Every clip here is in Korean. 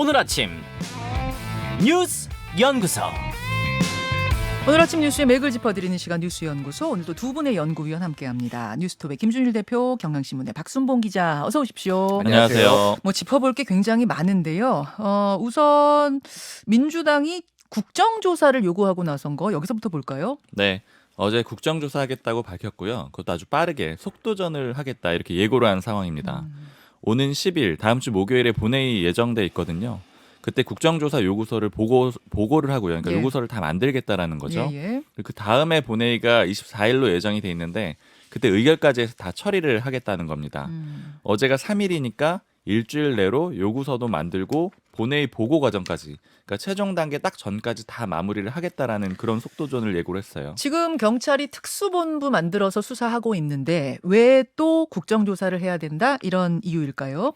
오늘 아침 뉴스 연구소. 오늘 아침 뉴스의 맥을 짚어드리는 시간 뉴스연구소. 오늘도 두 분의 연구위원 함께합니다. 뉴스톱의 김준일 대표, 경향신문의 박순봉 기자, 어서 오십시오. 안녕하세요. 뭐 짚어볼 게 굉장히 많은데요. 우선 민주당이 국정조사를 요구하고 나선 거 여기서부터 볼까요? 네. 어제 국정조사하겠다고 밝혔고요. 그것도 아주 빠르게 속도전을 하겠다 이렇게 예고를 한 상황입니다. 오는 10일 다음 주 목요일에 본회의 예정돼 있거든요. 그때 국정조사 요구서를 보고를 하고요. 그러니까 예. 요구서를 다 만들겠다라는 거죠. 예. 그 다음에 본회의가 24일로 예정이 돼 있는데 그때 의결까지 해서 다 처리를 하겠다는 겁니다. 어제가 3일이니까 일주일 내로 요구서도 만들고 본회의 보고 과정까지, 그러니까 최종 단계 딱 전까지 다 마무리를 하겠다라는 그런 속도전을 예고를 했어요. 지금 경찰이 특수본부 만들어서 수사하고 있는데 왜 또 국정조사를 해야 된다? 이런 이유일까요?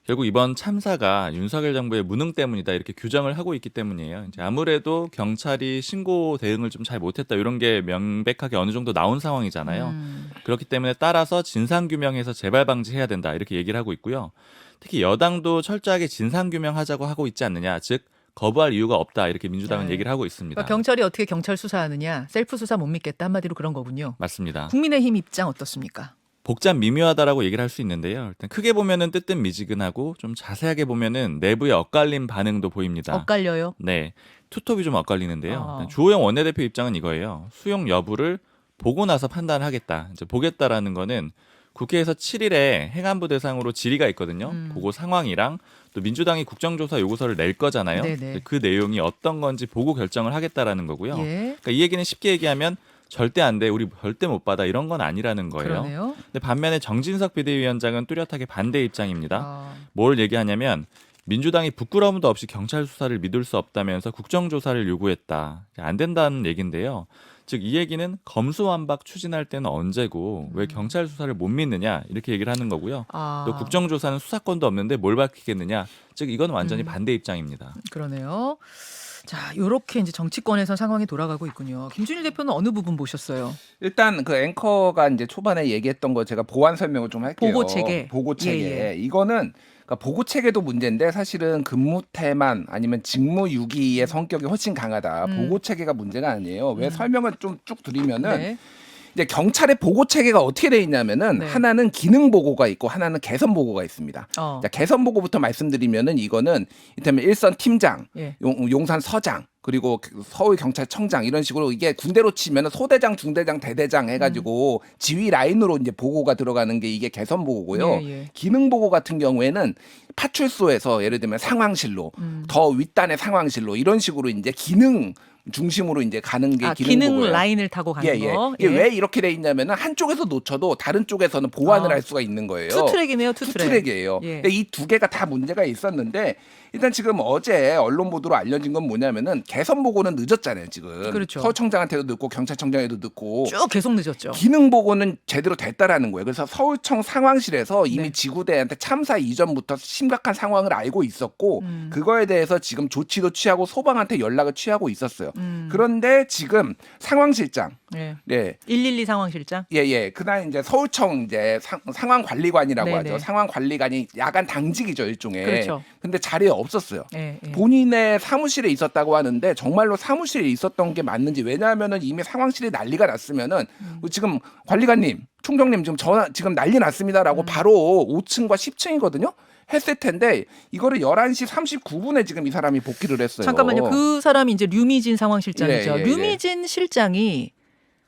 결국 이번 참사가 윤석열 정부의 무능 때문이다 이렇게 규정을 하고 있기 때문이에요. 이제 아무래도 경찰이 신고 대응을 좀 잘 못했다 이런 게 명백하게 어느 정도 나온 상황이잖아요. 그렇기 때문에 따라서 진상규명해서 재발 방지해야 된다 이렇게 얘기를 하고 있고요. 특히 여당도 철저하게 진상규명하자고 하고 있지 않느냐, 즉 거부할 이유가 없다 이렇게 민주당은 네. 얘기를 하고 있습니다. 그러니까 경찰이 어떻게 경찰 수사하느냐, 셀프 수사 못 믿겠다 한마디로 그런 거군요. 맞습니다. 국민의힘 입장 어떻습니까? 복잡 미묘하다라고 얘기를 할 수 있는데요. 일단 크게 보면은 뜨뜻미지근하고 좀 자세하게 보면은 내부의 엇갈린 반응도 보입니다. 엇갈려요? 네, 투톱이 좀 엇갈리는데요. 아. 주호영 원내대표 입장은 이거예요. 수용 여부를 보고 나서 판단하겠다. 이제 보겠다라는 거는 국회에서 7일에 행안부 대상으로 질의가 있거든요. 그거 상황이랑 또 민주당이 국정조사 요구서를 낼 거잖아요. 네네. 그 내용이 어떤 건지 보고 결정을 하겠다라는 거고요. 예. 그러니까 이 얘기는 쉽게 얘기하면 절대 안 돼, 우리 절대 못 받아 이런 건 아니라는 거예요. 그러네요. 근데 반면에 정진석 비대위원장은 뚜렷하게 반대 입장입니다. 아. 뭘 얘기하냐면 민주당이 부끄러움도 없이 경찰 수사를 믿을 수 없다면서 국정조사를 요구했다. 안 된다는 얘기인데요. 즉 이 얘기는 검수완박 추진할 때는 언제고 왜 경찰 수사를 못 믿느냐 이렇게 얘기를 하는 거고요. 아. 또 국정조사는 수사권도 없는데 뭘 밝히겠느냐. 즉 이건 완전히 반대 입장입니다. 그러네요. 자, 요렇게 이제 정치권에서 상황이 돌아가고 있군요. 김준일 대표는 어느 부분 보셨어요? 일단 그 앵커가 이제 초반에 얘기했던 거 제가 보완 설명을 좀 할게요. 보고 체계. 보고 체계. 예. 이거는 그러니까 보고 체계도 문제인데 사실은 근무 태만 아니면 직무 유기의 성격이 훨씬 강하다. 보고 체계가 문제가 아니에요. 왜 설명을 좀 쭉 드리면은 네. 이제 경찰의 보고 체계가 어떻게 돼 있냐면은 네. 하나는 기능 보고가 있고 하나는 개선 보고가 있습니다. 어. 자, 개선 보고부터 말씀드리면은 이거는 이를테면 일선 팀장, 예. 용산 서장, 그리고 서울 경찰청장 이런 식으로 이게 군대로 치면은 소대장, 중대장, 대대장 해가지고 지휘 라인으로 이제 보고가 들어가는 게 이게 개선 보고고요. 예. 기능 보고 같은 경우에는 파출소에서 예를 들면 상황실로 더 윗단의 상황실로 이런 식으로 이제 기능 중심으로 이제 가는 게 기능 보고예요. 라인을 타고 가는 거. 이게 왜 이렇게 돼 있냐면은 한쪽에서 놓쳐도 다른 쪽에서는 보완을 할 수가 있는 거예요. 투트랙이네요, 투트랙. 투트랙이에요. 예. 근데 이 두 개가 다 문제가 있었는데 일단 지금 어제 언론 보도로 알려진 건 뭐냐면은 개선 보고는 늦었잖아요, 지금. 그렇죠. 서울청장한테도 늦고 경찰청장에도 늦고. 쭉 계속 늦었죠. 기능 보고는 제대로 됐다라는 거예요. 그래서 서울청 상황실에서 이미 네. 지구대한테 참사 이전부터 심각한 상황을 알고 있었고 그거에 대해서 지금 조치도 취하고 소방한테 연락을 취하고 있었어요. 그런데 지금 상황실장, 예. 네, 112 상황실장. 예. 그날 이제 서울청 이제 상황관리관이라고 네네. 하죠. 상황관리관이 야간 당직이죠, 일종의. 그렇죠. 근데 자리에 없었어요. 예. 본인의 사무실에 있었다고 하는데 정말로 사무실에 있었던 게 맞는지, 왜냐하면은 이미 상황실이 난리가 났으면은 지금 관리관님, 총장님 지금 난리 났습니다라고 바로 5층과 10층이거든요. 했을 텐데 이거를 11시 39분에 지금 이 사람이 복귀를 했어요. 잠깐만요. 그 사람이 이제 류미진 상황실장이죠. 예. 류미진 실장이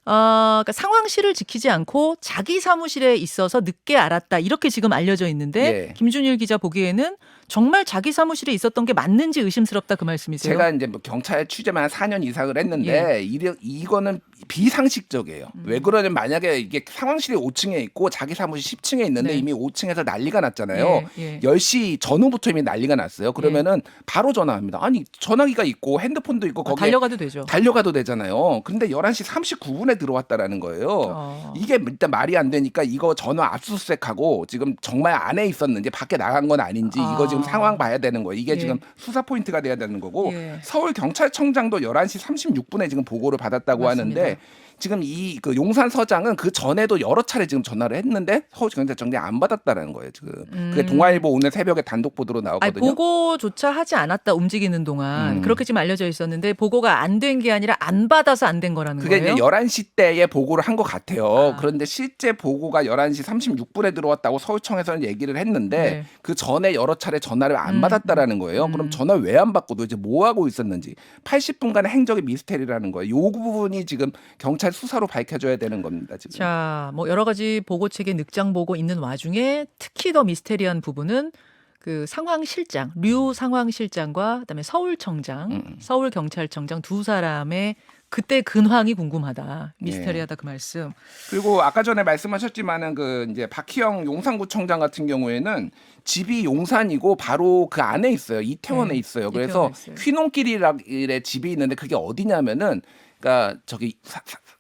그러니까 상황실을 지키지 않고 자기 사무실에 있어서 늦게 알았다. 이렇게 지금 알려져 있는데 예. 김준일 기자 보기에는 정말 자기 사무실에 있었던 게 맞는지 의심스럽다 그 말씀이세요? 제가 이제 뭐 경찰 취재만 한 4년 이상을 했는데 이거는 비상식적이에요. 왜 그러냐면 만약에 이게 상황실이 5층에 있고 자기 사무실 10층에 있는데 네. 이미 5층에서 난리가 났잖아요. 예. 10시 전후부터 이미 난리가 났어요. 그러면은 바로 전화합니다. 아니 전화기가 있고 핸드폰도 있고 거기에 달려가도 되죠. 달려가도 되잖아요. 근데 11시 39분에 들어왔다라는 거예요. 이게 일단 말이 안 되니까 이거 전화 압수수색하고 지금 정말 안에 있었는지 밖에 나간 건 아닌지 이거 지금 상황 봐야 되는 거예요. 이게 예. 지금 수사 포인트가 돼야 되는 거고 예. 서울 경찰청장도 11시 36분에 지금 보고를 받았다고 맞습니다. 하는데 지금 이 그 용산 서장은 그 전에도 여러 차례 지금 전화를 했는데 서울경찰청장이 안 받았다라는 거예요. 지금 그게 동아일보 오늘 새벽에 단독 보도로 아니, 나왔거든요. 보고조차 하지 않았다 움직이는 동안 그렇게 지금 알려져 있었는데 보고가 안 된 게 아니라 안 받아서 안 된 거라는 그게 거예요? 이제 11시 때에 보고를 한 것 같아요. 아. 그런데 실제 보고가 11시 36분에 들어왔다고 서울청에서는 얘기를 했는데 네. 그 전에 여러 차례 전화를 안 받았다라는 거예요. 그럼 전화 왜 안 받고 도대체 뭐 하고 있었는지 80분간의 행적이 미스테리라는 거예요. 요 부분이 지금 경찰 수사로 밝혀져야 되는 겁니다. 지금. 자, 뭐 여러 가지 보고 책에 늑장 보고 있는 와중에 특히 더 미스테리한 부분은 그 상황실장, 류 상황실장과 그다음에 서울청장, 서울경찰청장 두 사람의 그때 근황이 궁금하다. 미스테리하다 그 말씀. 그리고 아까 전에 말씀하셨지만은 그 이제 박희영 용산구청장 같은 경우에는 집이 용산이고 바로 그 안에 있어요. 이태원에 네, 있어요. 이태원에 그래서 있어요. 휘농길이라의 집이 있는데 그게 어디냐면은 그러니까 저기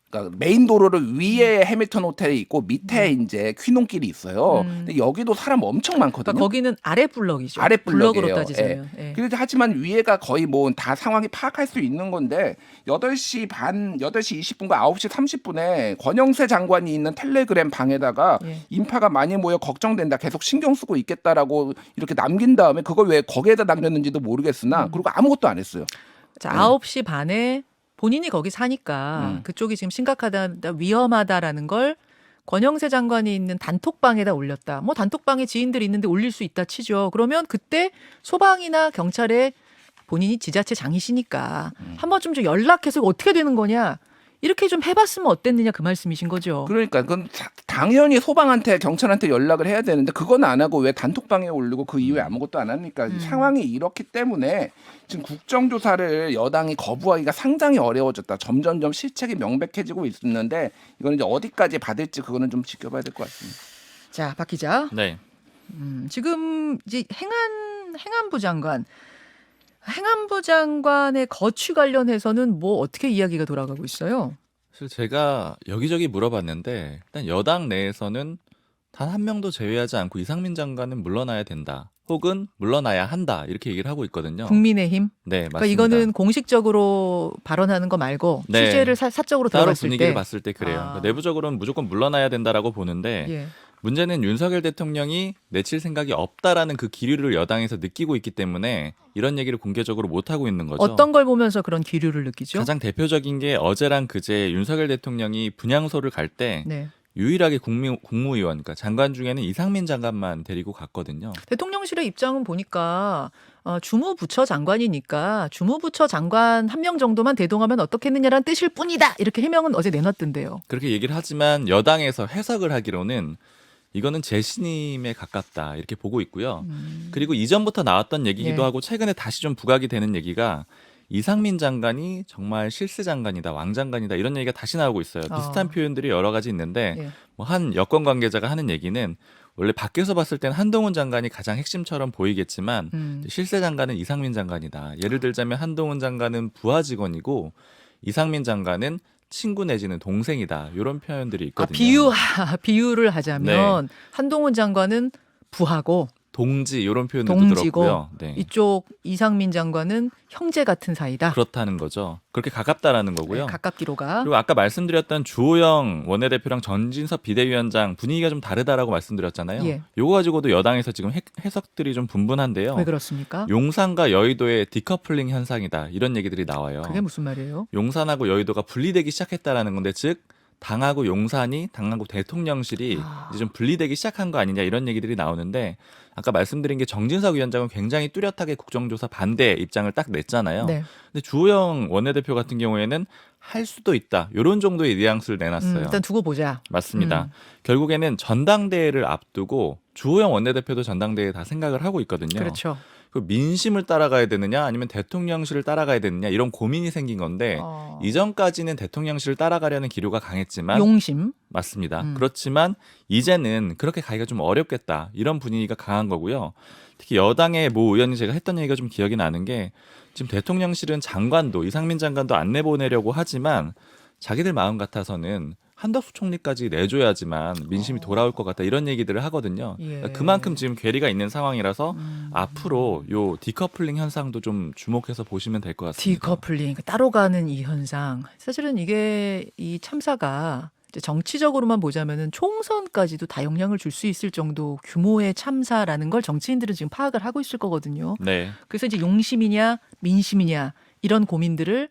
그러니까 메인 도로를 위에 해밀턴 호텔이 있고 밑에 이제 퀴논길이 있어요. 근데 여기도 사람 엄청 많거든요. 그러니까 거기는 아래 블럭이죠. 아래 블럭이에요. 블럭으로 따지자면. 예. 그래도 하지만 위에가 거의 뭐 다 상황이 파악할 수 있는 건데 8시 20분과 9시 30분에 권영세 장관이 있는 텔레그램 방에다가 예. 인파가 많이 모여 걱정된다. 계속 신경 쓰고 있겠다라고 이렇게 남긴 다음에 그걸 왜 거기에다 남겼는지도 모르겠으나 그리고 아무것도 안 했어요. 자, 9시 반에 본인이 거기 사니까 그쪽이 지금 심각하다, 위험하다라는 걸 권영세 장관이 있는 단톡방에다 올렸다. 뭐 단톡방에 지인들이 있는데 올릴 수 있다 치죠. 그러면 그때 소방이나 경찰에 본인이 지자체 장이시니까 한번 좀 연락해서 어떻게 되는 거냐. 이렇게 좀 해봤으면 어땠느냐 그 말씀이신 거죠. 그러니까 그건 당연히 소방한테 경찰한테 연락을 해야 되는데 그건 안 하고 왜 단톡방에 올리고 그 이후에 아무것도 안 합니까? 상황이 이렇기 때문에 지금 국정조사를 여당이 거부하기가 상당히 어려워졌다. 점점점 실책이 명백해지고 있는데 이거는 이제 어디까지 받을지 그거는 좀 지켜봐야 될 것 같습니다. 자, 박 기자. 네. 지금 이제 행안부 장관의 거취 관련해서는 뭐 어떻게 이야기가 돌아가고 있어요? 사실 제가 여기저기 물어봤는데 일단 여당 내에서는 단 한 명도 제외하지 않고 이상민 장관은 물러나야 된다. 혹은 물러나야 한다. 이렇게 얘기를 하고 있거든요. 국민의힘. 네, 그러니까 맞습니다. 이거는 공식적으로 발언하는 거 말고 네. 취재를 사적으로 따로 들어봤을 분위기를 때. 봤을 때 그래요. 아. 그러니까 내부적으로는 무조건 물러나야 된다라고 보는데 예. 문제는 윤석열 대통령이 내칠 생각이 없다라는 그 기류를 여당에서 느끼고 있기 때문에 이런 얘기를 공개적으로 못 하고 있는 거죠. 어떤 걸 보면서 그런 기류를 느끼죠? 가장 대표적인 게 어제랑 그제 윤석열 대통령이 분향소를 갈 때 네. 유일하게 국무위원, 그러니까 장관 중에는 이상민 장관만 데리고 갔거든요. 대통령실의 입장은 보니까 주무부처 장관이니까 주무부처 장관 한 명 정도만 대동하면 어떻겠느냐라는 뜻일 뿐이다. 이렇게 해명은 어제 내놨던데요. 그렇게 얘기를 하지만 여당에서 해석을 하기로는 이거는 재신임에 가깝다 이렇게 보고 있고요. 그리고 이전부터 나왔던 얘기기도 예. 하고 최근에 다시 좀 부각이 되는 얘기가 이상민 장관이 정말 실세 장관이다, 왕 장관이다 이런 얘기가 다시 나오고 있어요. 비슷한 표현들이 여러 가지 있는데 예. 뭐 한 여권 관계자가 하는 얘기는 원래 밖에서 봤을 때는 한동훈 장관이 가장 핵심처럼 보이겠지만 실세 장관은 이상민 장관이다. 예를 들자면 한동훈 장관은 부하 직원이고 이상민 장관은 친구 내지는 동생이다. 이런 표현들이 있거든요. 비유를 하자면 네. 한동훈 장관은 부하고 동지 이런 표현들도 동지고 들었고요. 네. 이쪽 이상민 장관은 형제 같은 사이다. 그렇다는 거죠. 그렇게 가깝다라는 거고요. 네, 가깝기로가. 그리고 아까 말씀드렸던 주호영 원내대표랑 전진섭 비대위원장 분위기가 좀 다르다라고 말씀드렸잖아요. 예. 요거 가지고도 여당에서 지금 해석들이 좀 분분한데요. 왜 그렇습니까? 용산과 여의도의 디커플링 현상이다. 이런 얘기들이 나와요. 그게 무슨 말이에요? 용산하고 여의도가 분리되기 시작했다라는 건데 즉 당하고 용산이 당하고 대통령실이 이제 좀 분리되기 시작한 거 아니냐 이런 얘기들이 나오는데 아까 말씀드린 게 정진석 위원장은 굉장히 뚜렷하게 국정조사 반대 입장을 딱 냈잖아요. 네. 근데 주호영 원내대표 같은 경우에는 할 수도 있다. 이런 정도의 뉘앙스를 내놨어요. 일단 두고 보자. 맞습니다. 결국에는 전당대회를 앞두고 주호영 원내대표도 전당대회에 다 생각을 하고 있거든요. 그렇죠. 그 민심을 따라가야 되느냐 아니면 대통령실을 따라가야 되느냐 이런 고민이 생긴 건데 이전까지는 대통령실을 따라가려는 기류가 강했지만 용심. 맞습니다. 그렇지만 이제는 그렇게 가기가 좀 어렵겠다 이런 분위기가 강한 거고요. 특히 여당의 모 의원이 제가 했던 얘기가 좀 기억이 나는 게 지금 대통령실은 장관도 이상민 장관도 안 내보내려고 하지만 자기들 마음 같아서는 한덕수 총리까지 내줘야지만 민심이 돌아올 것 같다 이런 얘기들을 하거든요. 예. 그러니까 그만큼 지금 괴리가 있는 상황이라서 앞으로 요 디커플링 현상도 좀 주목해서 보시면 될 것 같습니다. 디커플링 따로 가는 이 현상 사실은 이게 이 참사가 이제 정치적으로만 보자면은 총선까지도 다 영향을 줄 수 있을 정도 규모의 참사라는 걸 정치인들은 지금 파악을 하고 있을 거거든요. 네. 그래서 이제 용심이냐 민심이냐 이런 고민들을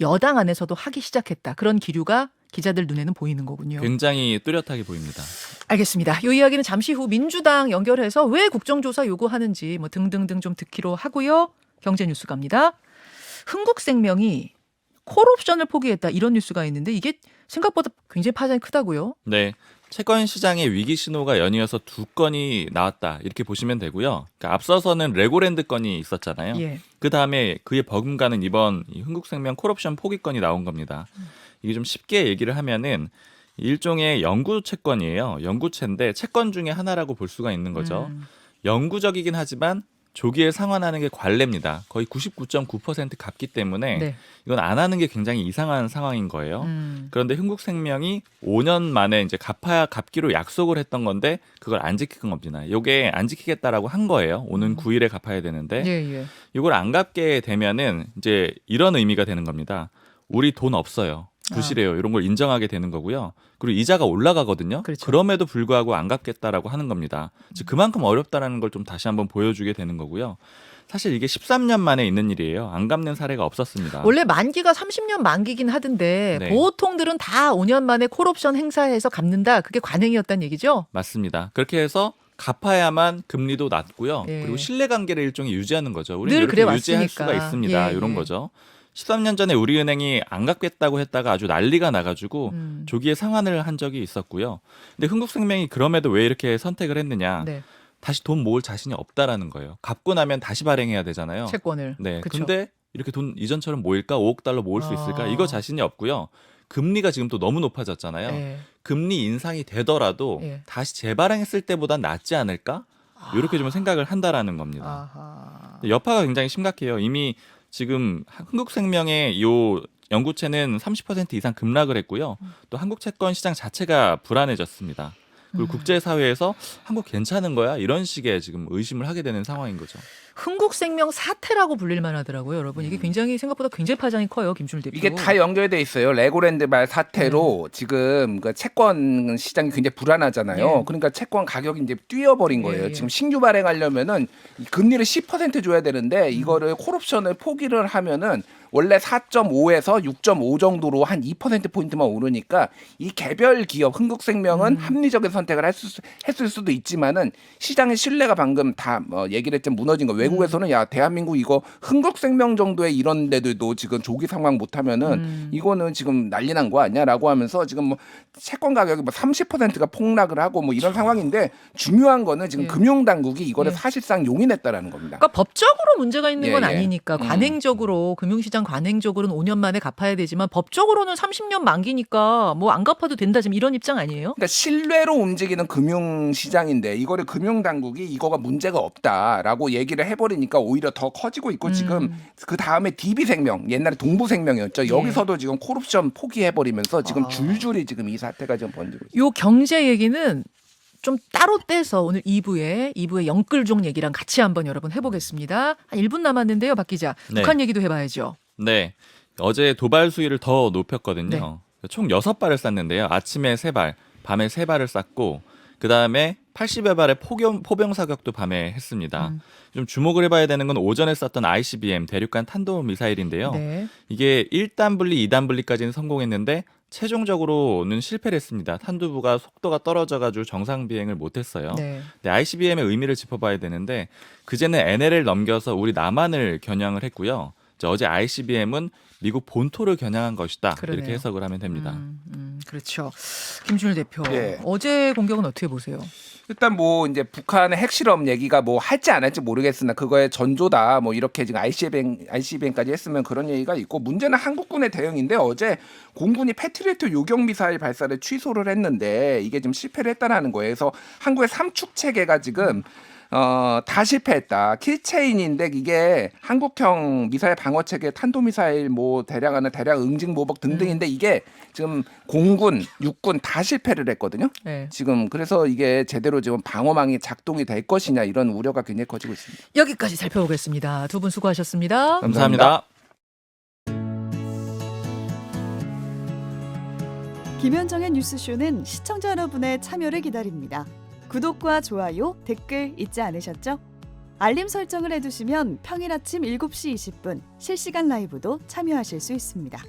여당 안에서도 하기 시작했다. 그런 기류가 기자들 눈에는 보이는 거군요. 굉장히 뚜렷하게 보입니다. 알겠습니다. 이 이야기는 잠시 후 민주당 연결해서 왜 국정조사 요구하는지 뭐 등등등 좀 듣기로 하고요. 경제뉴스 갑니다. 흥국생명이 콜옵션을 포기했다 이런 뉴스가 있는데 이게 생각보다 굉장히 파장이 크다고요. 네. 채권 시장의 위기 신호가 연이어서 두 건이 나왔다 이렇게 보시면 되고요. 그러니까 앞서서는 레고랜드 건이 있었잖아요. 예. 그 다음에 그에 버금가는 이번 이 흥국생명 콜옵션 포기 건이 나온 겁니다. 이게 좀 쉽게 얘기를 하면은 일종의 영구 채권이에요. 영구채인데 채권 중에 하나라고 볼 수가 있는 거죠. 영구적이긴 하지만 조기에 상환하는 게 관례입니다. 거의 99.9% 갚기 때문에 네. 이건 안 하는 게 굉장히 이상한 상황인 거예요. 그런데 흥국생명이 5년 만에 이제 갚기로 약속을 했던 건데 그걸 안 지킨 겁니다. 이게 안 지키겠다라고 한 거예요. 오는 9일에 갚아야 되는데 예, 예. 이걸 안 갚게 되면은 이제 이런 의미가 되는 겁니다. 우리 돈 없어요. 부실해요. 이런 걸 인정하게 되는 거고요. 그리고 이자가 올라가거든요. 그렇죠. 그럼에도 불구하고 안 갚겠다라고 하는 겁니다. 즉 그만큼 어렵다라는 걸 좀 다시 한번 보여주게 되는 거고요. 사실 이게 13년 만에 있는 일이에요. 안 갚는 사례가 없었습니다. 원래 만기가 30년 만기긴 하던데 네. 보통들은 다 5년 만에 콜옵션 행사해서 갚는다. 그게 관행이었다는 얘기죠? 맞습니다. 그렇게 해서 갚아야만 금리도 낮고요. 예. 그리고 신뢰관계를 일종의 유지하는 거죠. 우리는 늘 이렇게 그래 유지할 왔으니까. 수가 있습니다. 예, 이런 예. 거죠. 13년 전에 우리은행이 안 갚겠다고 했다가 아주 난리가 나가지고 조기에 상환을 한 적이 있었고요. 근데 흥국생명이 그럼에도 왜 이렇게 선택을 했느냐. 네. 다시 돈 모을 자신이 없다라는 거예요. 갚고 나면 다시 발행해야 되잖아요. 채권을. 네. 그쵸. 근데 이렇게 돈 이전처럼 모일까? 5억 달러 모을 수 있을까? 아. 이거 자신이 없고요. 금리가 지금 또 너무 높아졌잖아요. 예. 금리 인상이 되더라도 예. 다시 재발행했을 때보단 낫지 않을까? 이렇게 좀 생각을 한다라는 겁니다. 아하. 여파가 굉장히 심각해요. 이미 지금 흥국생명의 요 연구채는 30% 이상 급락을 했고요. 또 한국 채권 시장 자체가 불안해졌습니다. 그리고 국제사회에서 한국 괜찮은 거야? 이런 식의 지금 의심을 하게 되는 상황인 거죠. 흥국생명 사태라고 불릴만 하더라고요, 여러분. 이게 굉장히 생각보다 굉장히 파장이 커요, 김준일 대표. 이게 다 연결돼 있어요. 레고랜드발 사태로 지금 그 채권 시장이 굉장히 불안하잖아요. 예. 그러니까 채권 가격이 이제 뛰어버린 거예요. 예, 예. 지금 신규 발행하려면은 이 금리를 10% 줘야 되는데 이거를 콜옵션을 포기를 하면은 원래 4.5에서 6.5 정도로 한 2%포인트만 오르니까 이 개별 기업 흥국생명은 합리적인 선택을 했을 수도 있지만은 시장의 신뢰가 방금 다 얘기를 했지만 무너진 거. 외국에서는 야 대한민국 이거 흥국생명 정도의 이런 데들도 지금 조기 상환 못하면은 이거는 지금 난리 난 거 아니야라고 하면서 지금 뭐 채권 가격이 뭐 30%가 폭락을 하고 뭐 이런 상황인데 중요한 거는 지금 예. 금융당국이 이거를 예. 사실상 용인했다라는 겁니다. 그러니까 법적으로 문제가 있는 건 예, 예. 아니니까 관행적으로 금융시장 관행적으로는 5년 만에 갚아야 되지만 법적으로는 30년 만기니까 뭐 안 갚아도 된다 지금 이런 입장 아니에요? 그러니까 신뢰로 움직이는 금융시장인데 이거를 금융당국이 이거가 문제가 없다라고 얘기를 해버리니까 오히려 더 커지고 있고 지금 그 다음에 DB생명 옛날에 동부생명이었죠. 여기서도 지금 콜옵션 포기해버리면서 지금 줄줄이 지금 이 사태가 지금 번지고 있어요. 요 경제 얘기는 좀 따로 떼서 오늘 2부에 영끌종 얘기랑 같이 한번 여러분 해보겠습니다. 한 1분 남았는데요, 박 기자. 네. 북한 얘기도 해봐야죠. 네. 어제 도발 수위를 더 높였거든요. 네. 총 6발을 쐈는데요. 아침에 3발, 밤에 3발을 쐈고 그다음에 80여 발의 포병 사격도 밤에 했습니다. 좀 주목을 해봐야 되는 건 오전에 쐈던 ICBM 대륙간 탄도미사일인데요. 네. 이게 1단 분리, 2단 분리까지는 성공했는데 최종적으로는 실패를 했습니다. 탄두부가 속도가 떨어져가지고 정상 비행을 못했어요. 네. 근데 ICBM의 의미를 짚어봐야 되는데 그제는 NL을 넘겨서 우리 남한을 겨냥을 했고요. 어제 ICBM은 미국 본토를 겨냥한 것이다. 그러네요. 이렇게 해석을 하면 됩니다. 그렇죠. 김준일 대표. 예. 어제 공격은 어떻게 보세요? 일단 뭐 이제 북한의 핵실험 얘기가 뭐 할지 안 할지 모르겠으나 그거의 전조다 뭐 이렇게 지금 ICBM까지 했으면 그런 얘기가 있고 문제는 한국군의 대응인데 어제 공군이 패트리어트 요격 미사일 발사를 취소를 했는데 이게 지금 실패를 했다라는 거예요. 그래서 한국의 삼축 체계가 지금 다 실패했다. 킬체인인데 이게 한국형 미사일 방어 체계, 탄도미사일 뭐 대량 응징 모복 등등인데 이게 지금 공군, 육군 다 실패를 했거든요. 네. 지금 그래서 이게 제대로 지금 방어망이 작동이 될 것이냐 이런 우려가 굉장히 커지고 있습니다. 여기까지 살펴보겠습니다. 두 분 수고하셨습니다. 감사합니다. 김현정의 뉴스쇼는 시청자 여러분의 참여를 기다립니다. 구독과 좋아요, 댓글 잊지 않으셨죠? 알림 설정을 해두시면 평일 아침 7시 20분 실시간 라이브도 참여하실 수 있습니다.